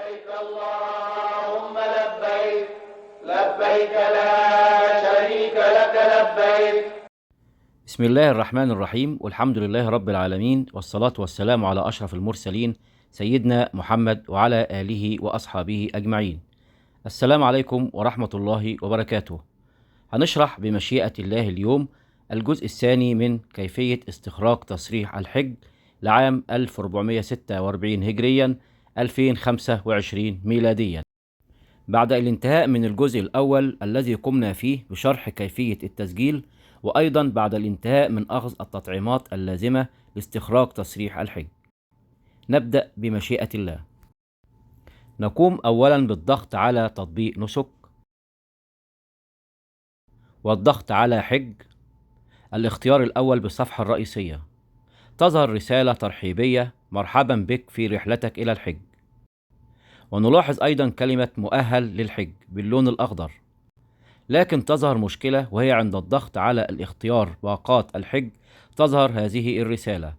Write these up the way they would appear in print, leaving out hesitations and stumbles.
لبيك اللهم لبيك لبيك لا شريك لك لبيك. بسم الله الرحمن الرحيم، والحمد لله رب العالمين، والصلاة والسلام على أشرف المرسلين سيدنا محمد وعلى آله وأصحابه أجمعين. السلام عليكم ورحمة الله وبركاته. هنشرح بمشيئة الله اليوم الجزء الثاني من كيفية استخراج تصريح الحج لعام 1446 هجريا 2025 ميلاديا. بعد الانتهاء من الجزء الأول الذي قمنا فيه بشرح كيفية التسجيل، وأيضا بعد الانتهاء من أخذ التطعيمات اللازمة لاستخراج تصريح الحج، نبدأ بمشيئة الله. نقوم أولا بالضغط على تطبيق نسك والضغط على حج. الاختيار الأول بالصفحة الرئيسية تظهر رسالة ترحيبية: مرحبا بك في رحلتك إلى الحج. ونلاحظ أيضا كلمة مؤهل للحج باللون الأخضر، لكن تظهر مشكلة، وهي عند الضغط على الاختيار باقات الحج تظهر هذه الرسالة: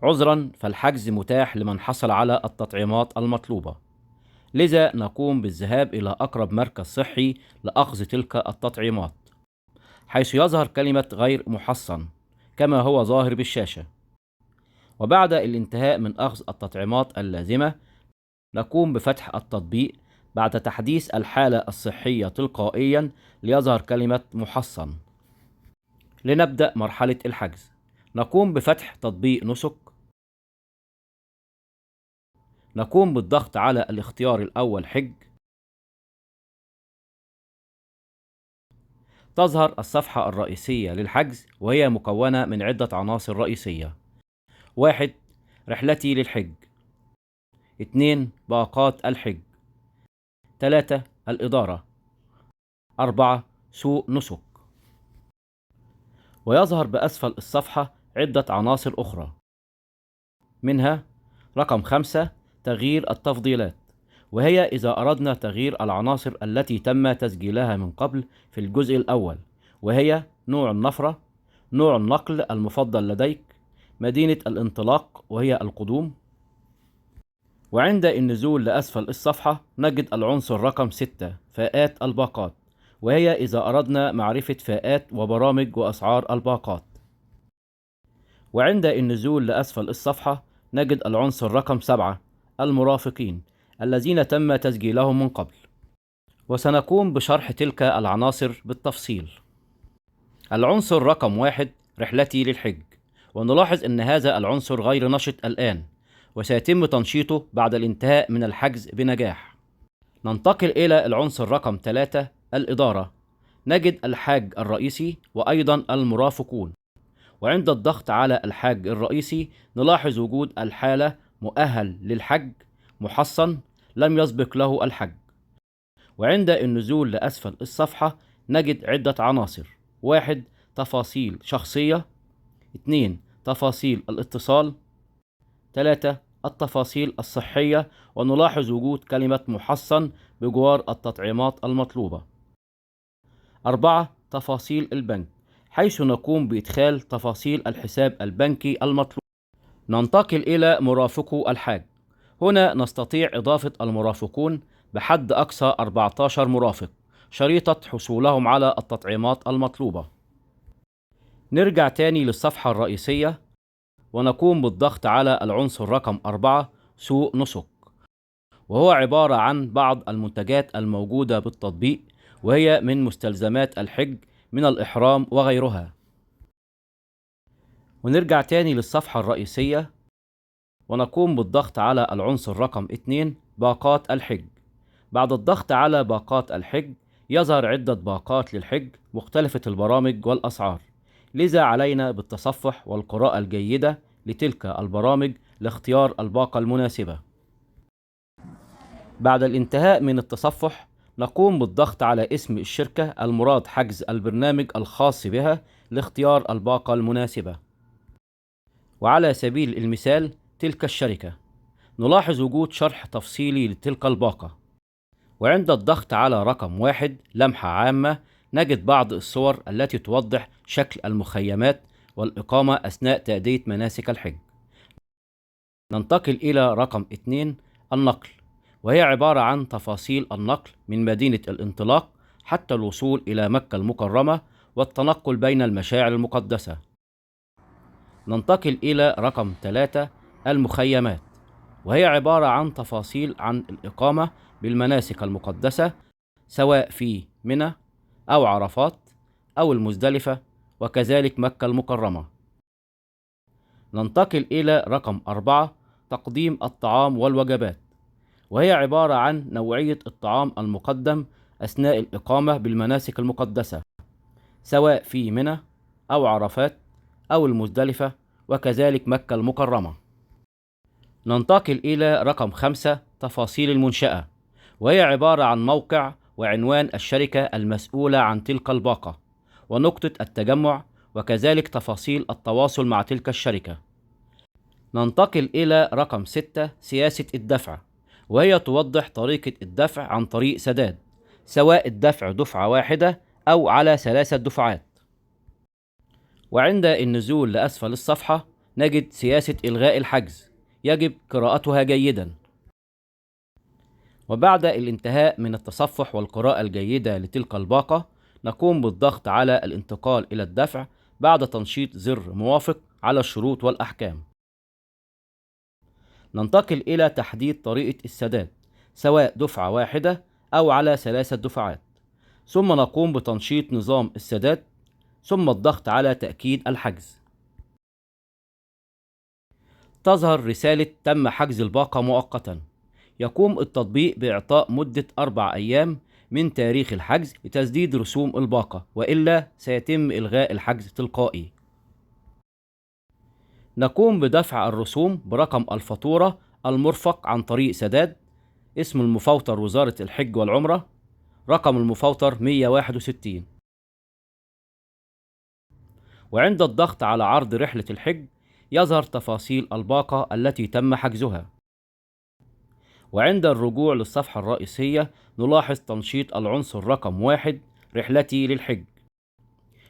عذرا، فالحجز متاح لمن حصل على التطعيمات المطلوبة. لذا نقوم بالذهاب إلى أقرب مركز صحي لأخذ تلك التطعيمات، حيث يظهر كلمة غير محصن كما هو ظاهر بالشاشة. وبعد الانتهاء من أخذ التطعيمات اللازمة، نقوم بفتح التطبيق بعد تحديث الحالة الصحية تلقائيا ليظهر كلمة محصن. لنبدأ مرحلة الحجز، نقوم بفتح تطبيق نسك. نقوم بالضغط على الاختيار الأول حج. تظهر الصفحة الرئيسية للحجز، وهي مكونة من عدة عناصر رئيسية: 1. رحلتي للحج. 2. باقات الحج. 3. الإدارة. 4. سوق نسك. ويظهر بأسفل الصفحة عدة عناصر أخرى، منها رقم 5 تغيير التفضيلات، وهي إذا أردنا تغيير العناصر التي تم تسجيلها من قبل في الجزء الأول، وهي نوع النفرة، نوع النقل المفضل لديك، مدينة الانطلاق وهي القدوم. وعند النزول لأسفل الصفحة نجد العنصر رقم 6 فئات الباقات، وهي إذا أردنا معرفة فئات وبرامج وأسعار الباقات. وعند النزول لأسفل الصفحة نجد العنصر رقم 7 المرافقين الذين تم تسجيلهم من قبل، وسنقوم بشرح تلك العناصر بالتفصيل. العنصر رقم 1 رحلتي للحج، ونلاحظ أن هذا العنصر غير نشط الآن، وسيتم تنشيطه بعد الانتهاء من الحجز بنجاح. ننتقل إلى العنصر رقم 3 الإدارة. نجد الحاج الرئيسي وأيضا المرافقون، وعند الضغط على الحاج الرئيسي نلاحظ وجود الحالة مؤهل للحج، محصن، لم يسبق له الحج. وعند النزول لأسفل الصفحة نجد عدة عناصر: 1. تفاصيل شخصية. 2. تفاصيل الاتصال. 3. التفاصيل الصحية، ونلاحظ وجود كلمة محصن بجوار التطعيمات المطلوبة. 4. تفاصيل البنك، حيث نقوم بإدخال تفاصيل الحساب البنكي المطلوب. ننتقل إلى مرافقو الحاج. هنا نستطيع إضافة المرافقون بحد أقصى 14 مرافق، شريطة حصولهم على التطعيمات المطلوبة. نرجع تاني للصفحة الرئيسية ونقوم بالضغط على العنصر رقم 4 سوق نسك، وهو عبارة عن بعض المنتجات الموجودة بالتطبيق، وهي من مستلزمات الحج من الإحرام وغيرها. ونرجع تاني للصفحة الرئيسية ونقوم بالضغط على العنصر رقم 2 باقات الحج. بعد الضغط على باقات الحج يظهر عدة باقات للحج مختلفة البرامج والأسعار، لذا علينا بالتصفح والقراءة الجيدة لتلك البرامج لاختيار الباقة المناسبة. بعد الانتهاء من التصفح نقوم بالضغط على اسم الشركة المراد حجز البرنامج الخاص بها لاختيار الباقة المناسبة. وعلى سبيل المثال تلك الشركة، نلاحظ وجود شرح تفصيلي لتلك الباقة. وعند الضغط على رقم 1 لمحة عامة نجد بعض الصور التي توضح شكل المخيمات والإقامة أثناء تأدية مناسك الحج. ننتقل إلى رقم 2 النقل، وهي عبارة عن تفاصيل النقل من مدينة الانطلاق حتى الوصول إلى مكة المكرمة والتنقل بين المشاعر المقدسة. ننتقل إلى رقم 3، المخيمات، وهي عبارة عن تفاصيل عن الإقامة بالمناسك المقدسة سواء في منى أو عرفات أو المزدلفة وكذلك مكة المكرمة. ننتقل إلى رقم 4، تقديم الطعام والوجبات، وهي عبارة عن نوعية الطعام المقدم أثناء الإقامة بالمناسك المقدسة سواء في منى أو عرفات أو المزدلفة وكذلك مكة المكرمة. ننتقل إلى رقم 5، تفاصيل المنشأة، وهي عبارة عن موقع وعنوان الشركة المسؤولة عن تلك الباقة ونقطة التجمع وكذلك تفاصيل التواصل مع تلك الشركة. ننتقل إلى رقم 6، سياسة الدفع، وهي توضح طريقة الدفع عن طريق سداد سواء الدفع دفعة واحدة أو على 3 دفعات. وعند النزول لأسفل الصفحة نجد سياسة إلغاء الحجز، يجب قراءتها جيدا. وبعد الانتهاء من التصفح والقراءة الجيدة لتلك الباقة نقوم بالضغط على الانتقال إلى الدفع بعد تنشيط زر موافق على الشروط والأحكام. ننتقل إلى تحديد طريقة السداد سواء دفعة واحدة أو على 3 دفعات، ثم نقوم بتنشيط نظام السداد ثم الضغط على تأكيد الحجز. تظهر رسالة تم حجز الباقة مؤقتا. يقوم التطبيق بإعطاء مدة 4 أيام من تاريخ الحجز لتسديد رسوم الباقة، وإلا سيتم إلغاء الحجز تلقائي. نقوم بدفع الرسوم برقم الفاتورة المرفق عن طريق سداد، اسم المفوتر وزارة الحج والعمرة، رقم المفوتر 161. وعند الضغط على عرض رحلة الحج يظهر تفاصيل الباقة التي تم حجزها. وعند الرجوع للصفحة الرئيسية نلاحظ تنشيط العنصر رقم 1 رحلتي للحج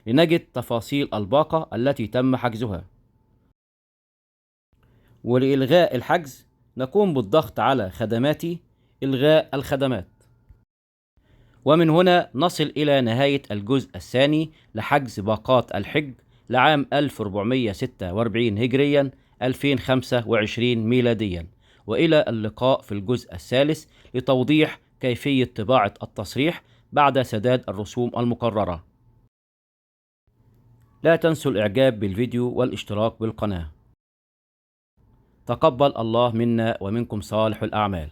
لنجد تفاصيل الباقة التي تم حجزها. ولإلغاء الحجز نقوم بالضغط على خدماتي إلغاء الخدمات. ومن هنا نصل إلى نهاية الجزء الثاني لحجز باقات الحج لعام 1446 هجريا 2025 ميلاديا، وإلى اللقاء في الجزء الثالث لتوضيح كيفية طباعة التصريح بعد سداد الرسوم المقررة. لا تنسوا الإعجاب بالفيديو والاشتراك بالقناة. تقبل الله منا ومنكم صالح الأعمال.